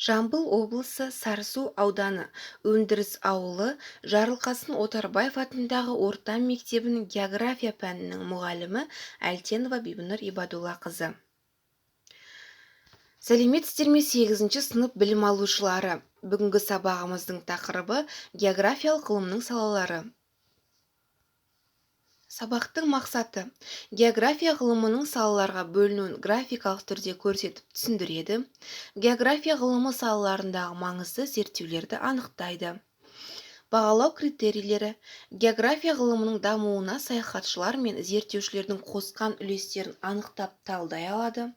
Жамбыл облысы Сарысу ауданы Өндіріс ауылы Жарылқасын Отарбаев атындағы орта мектебінің география пәнінің мұғалімі Әлтенова Бибінұр Ибадуллақызы. Сәлеметсіздер ме 8-ші сынып білім алушылары? Бүгінгі сабағымыздың тақырыбы географиялық ғылымның салалары. Сабақтың мақсаты география ғылымының салаларға бөлінуін графикалық түрде көрсетіп түсіндіреді. География ғылымы салаларындағы маңызды зерттеулерді анықтайды. Бағалау критерийлері география ғылымының дамуына саяхатшылар мен зерттеушілердің қосқан үлестерін анықтап талдай алады.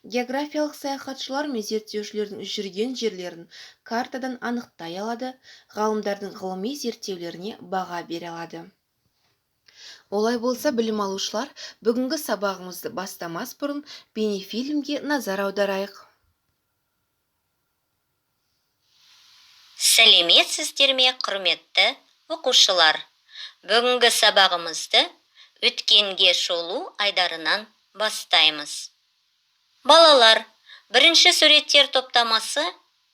Географиялық саяхатшылар мен зерттеушілердің жүрген жерлерін картадан анықтай алады. Ғалымдардың ғылыми зерттеулеріне баға бере алады. Олай болса, білім алушылар, бүгінгі сабағымызды бастамас бұрын бейнефильмге назар аударайық. Сәлеметсіздер ме, құрметті оқушылар? Бүгінгі сабағымызды өткенге шолу айдарынан бастаймыз. Балалар, бірінші суреттер топтамасы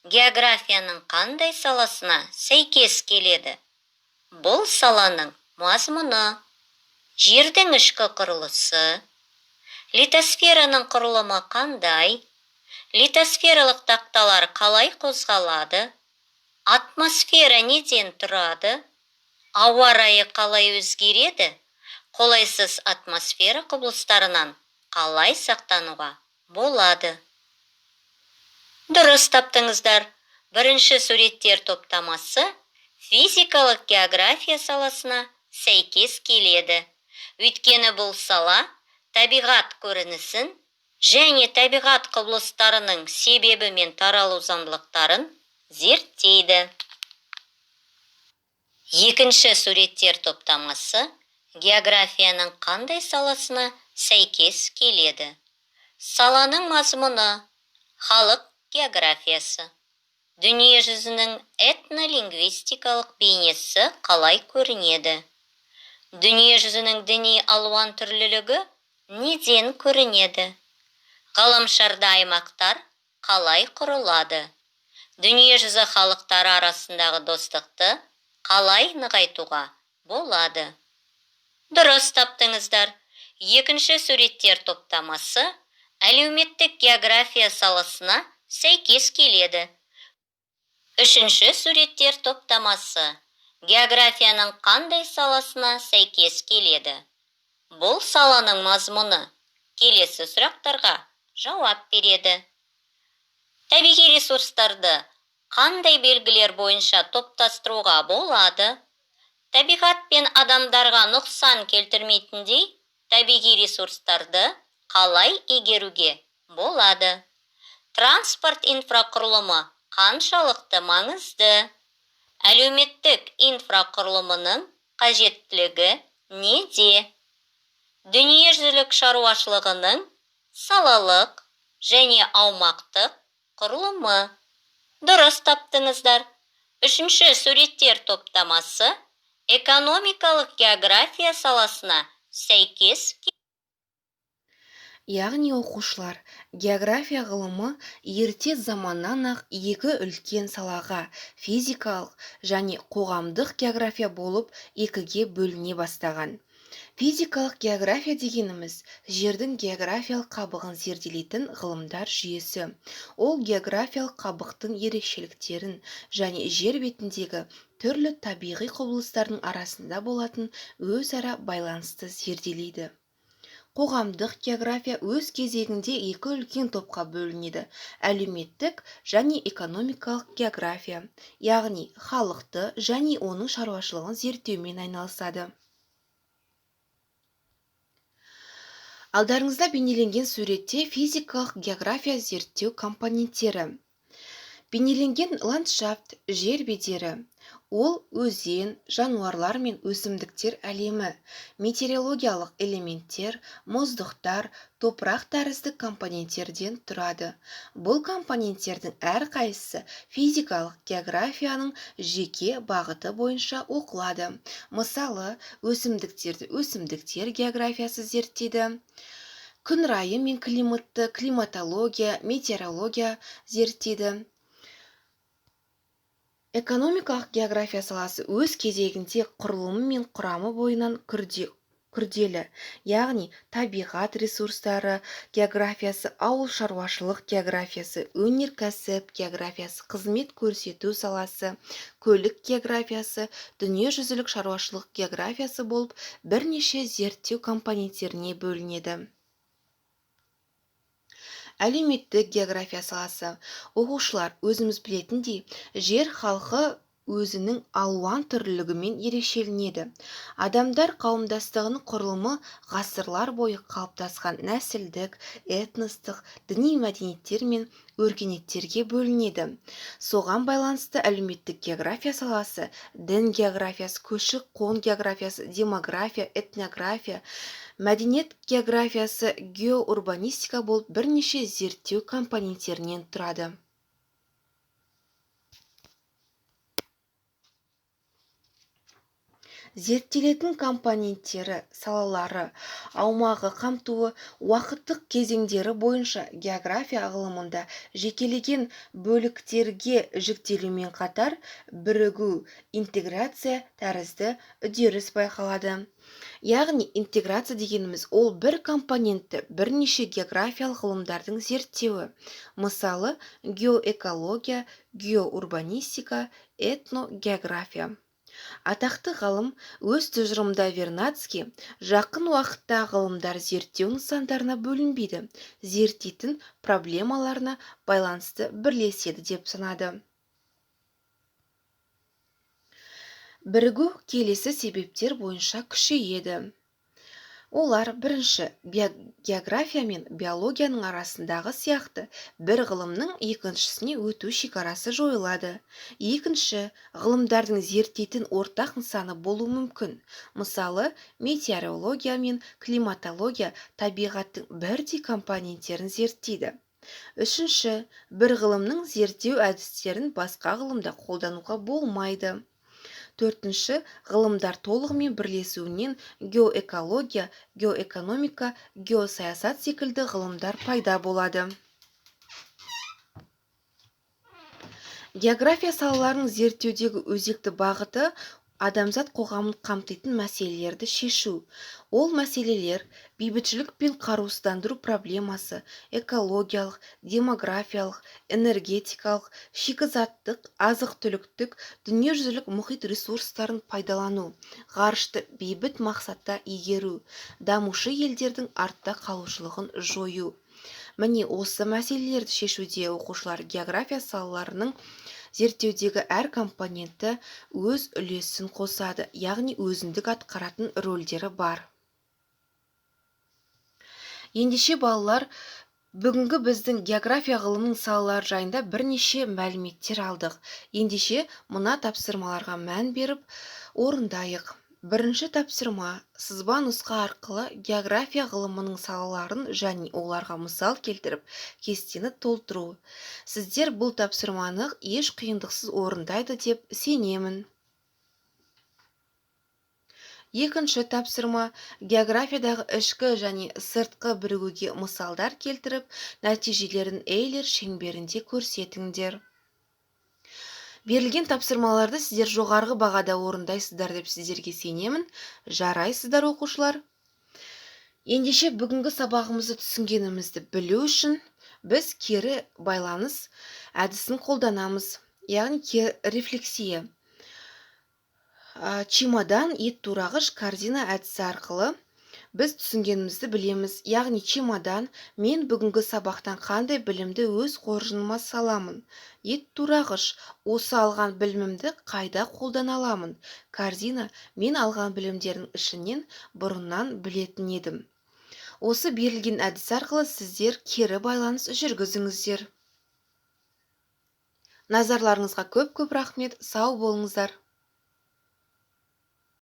географияның қандай саласына сәйкес келеді? Бұл саланың мазмұны, жердің ішкі құрылысы, литосфераның құрылымы қандай, литосфералық тақталар қалай қозғалады, атмосфера неден тұрады, ауа райы қалай өзгереді, қолайсыз атмосфера құбылыстарынан қалай сақтануға болады. Дұрыс таптыңыздар. Бірінші суреттер топтамасы физикалық география саласына сәйкес келеді. Өйткені бұл сала табиғат көрінісін және табиғат құбылыстарының себебі мен таралу заңдылықтарын зерттейді. Екінші суреттер топтамасы географияның қандай саласына сәйкес келеді? Саланың мазмұны, халық географиясы, дүние жүзінің этнолингвистикалық бейнесі қалай көрінеді? Дүние жүзінің діни алуан түрлілігі неден көрінеді? Ғаламшарда аймақтар қалай құрылады? Дүние жүзі халықтары арасындағы достықты қалай нығайтуға болады? Дұрыс таптыңыздар. Екінші суреттер топтамасы әлеуметтік география саласына сәйкес келеді. Үшінші суреттер топтамасы географияның қандай саласына сәйкес келеді? Бұл саланың мазмұны келесі сұрақтарға жауап береді. Табиғи ресурстарды қандай белгілер бойынша топтастыруға болады? Табиғат пен адамдарға нұқсан келтірмейтіндей табиғи ресурстарды қалай игеруге болады? Транспорт инфрақұрылымы қаншалықты маңызды? Әлеуметтік инфрақұрылымының қажеттілігі неде? Дүниежүзілік шаруашылығының салалық және аумақтық құрылымы. Дұрыс таптыңыздар. Үшінші суреттер топтамасы экономикалық география саласына сәйкес келеді. Яғни оқушылар, география ғылымы ерте заманнан ақ екі үлкен салаға, физикалық және қоғамдық география болып екіге бөліне бастаған. Физикалық география дегеніміз жердің географиялық қабығын зерделейтін ғылымдар жүйесі. Ол географиялық қабықтың ерекшеліктерін және жер бетіндегі түрлі табиғи құбылыстардың арасында болатын өзара байланысты зерделейді. Қоғамдық география өз кезегінде екі үлкен топқа бөлінеді: әлеуметтік және экономикалық география, яғни халықты және оның шаруашылығын зерттеумен айналысады. Алдарыңызда бейнеленген суретте физикалық география зерттеу компоненттері. Бейнеленген ландшафт, жер бедері. Ол өзен, жануарлар мен өсімдіктер әлемі, метеорологиялық элементтер, мұздықтар, топырақ тәрізді компоненттерден тұрады. Бұл компоненттердің әрқайсысы физикалық географияның жеке бағыты бойынша оқылады. Мысалы, өсімдіктерді өсімдіктер географиясы зерттейді. Күн райы мен климатты климатология, метеорология зерттейді. Экономикалық география саласы өз кезегінде құрылымы мен құрамы бойынан күрделі, яғни табиғат ресурстары географиясы, ауыл шаруашылық географиясы, өнеркәсіп географиясы, қызмет көрсету саласы, көлік географиясы, дүниежүзілік шаруашылық географиясы болып бірнеше зерттеу компоненттеріне бөлінеді. Әлеуметтік география саласы. Оқушылар, өзіміз білетіндей, жер халқы өзінің алуан түрлілігімен ерекшеленеді. Адамдар қауымдастығының құрылымы ғасырлар бойы қалыптасқан нәсілдік, этностық, діни мәдениеттер мен өркениеттерге бөлінеді. Соған байланысты әлеуметтік география саласы, дін географиясы, көші-қон географиясы, демография, этнография, мәдениет географиясы, геоурбанистика болып бірнеше зерттеу компоненттерінен тұрады. Зерттелетін компоненттері, салалары, аумағы қамтуы, уақыттық кезеңдері бойынша география ғылымында жекелеген бөліктерге жіктелумен қатар бірігу, интеграция тәрізді үдеріс байқалады. Яғни интеграция дегеніміз ол бір компонентті бірнеше географиялық ғылымдардың зерттеуі. Мысалы, геоэкология, геоурбанистика, этногеография. Атақты ғалым өз тұжырымында Вернадский жақын уақытта ғылымдар зерттеу нысандарына бөлінбейді, зерттейтін проблемаларына байланысты бірлеседі деп санады. Бірігу келесі себептер бойынша күшейеді. Олар бірінші, география мен биологияның арасындағы сияқты бір ғылымның екіншісіне өту шекарасы жойылады. Екінші, ғылымдардың зерттейтін ортақ нысаны болуы мүмкін. Мысалы, метеорология мен климатология табиғаттың бірдей компоненттерін зерттейді. Үшінші, бір ғылымның зерттеу әдістерін басқа ғылымда қолдануға болмайды. Төртінші, ғылымдар толығымен бірлесуінен геоэкология, геоэкономика, геосаясат секілді ғылымдар пайда болады. География салаларының зерттеудегі өзекті бағыты адамзат қоғамын қамтитын мәселелерді шешу. Ол мәселелер бейбітшілік пен қарусыздандыру проблемасы, экологиялық, демографиялық, энергетикалық, шикізаттық, азық-түліктік, дүниежүзілік мұхит ресурстарын пайдалану, ғарышты бейбіт мақсатта игеру, дамушы елдердің артта қалушылығын жою. Міне осы мәселелерді шешуде оқушылар география салаларының зерттеудегі әр компоненті өз үлесін қосады, яғни өзіндік атқаратын рөлдері бар. Ендеше балалар, бүгінгі біздің география ғылымының салалары жайында бірнеше мәліметтер алдық. Ендеше мына тапсырмаларға мән беріп орындайық. Бірінші тапсырма, сызба нұсқа арқылы география ғылымының салаларын және оларға мысал келтіріп, кестені толтыру. Сіздер бұл тапсырманы еш қиындықсыз орындайды деп сенемін. Екінші тапсырма, географиядағы ішкі және сыртқы бірігуге мысалдар келтіріп, нәтижелерін Эйлер шеңберінде көрсетіңдер. Берілген тапсырмаларды сіздер жоғарғы бағада орындайсыздар деп сіздерге сенемін. Жарайсыздар оқушылар. Ендеше бүгінгі сабағымызды түсінгенімізді білу үшін біз кері байланыс әдісін қолданамыз, яғни рефлексия. Чемодан, ет турағыш, корзина әдісі арқылы біз түсінгенімізді білеміз. Яғни чемодан, мен бүгінгі сабақтан қандай білімді өз қоржыныма саламын. Ет турағыш, осы алған білімімді қайда қолдана аламын. Корзина, мен алған білімдердің ішінен бұрыннан білетін едім. Осы берілген әдіс арқылы сіздер кері байланыс жүргізіңіздер. Назарларыңызға көп рахмет, сау болыңыздар.